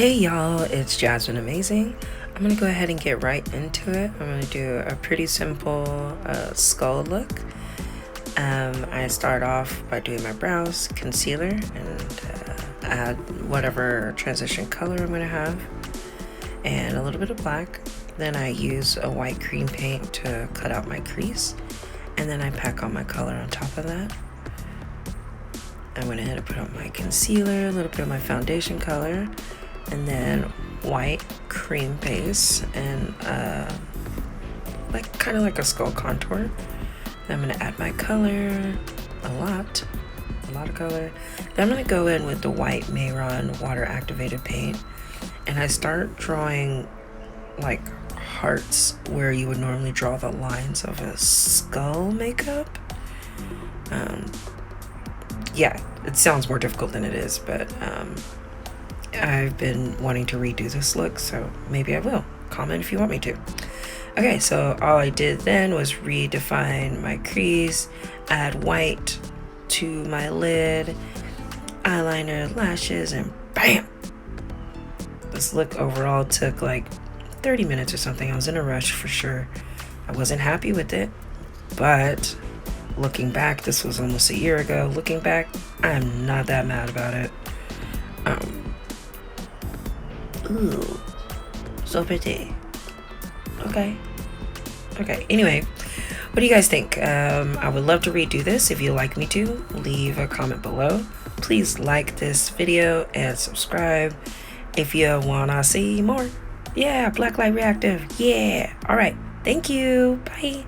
Hey y'all, it's Jasmine Amazing. I'm gonna go ahead and get right into it. I'm gonna do a pretty simple skull look. I start off by doing my brows, concealer, and add whatever transition color I'm gonna have, and a little bit of black. Then I use a white cream paint to cut out my crease, and then I pack on my color on top of that. I went ahead and put on my concealer, a little bit of my foundation color, and then white cream base, and kind of like a skull contour. Then I'm gonna add my color, a lot of color. Then I'm gonna go in with the white Mayron water activated paint, and I start drawing like hearts where you would normally draw the lines of a skull makeup. Yeah, it sounds more difficult than it is, but I've been wanting to redo this look, so maybe I will. Comment if you want me to. Okay, so all I did then was redefine my crease, add white to my lid, eyeliner, lashes, and bam! This look overall took like 30 minutes or something. I was in a rush for sure. I wasn't happy with it, but looking back, this was almost a year ago. Looking back, I'm not that mad about it. Ooh, so pretty. Okay, anyway, what do you guys think? I would love to redo this. If you'd like me to, leave a comment below. Please like this video and subscribe if you wanna see more. Yeah, Blacklight Reactive. Yeah. All right, thank you. Bye.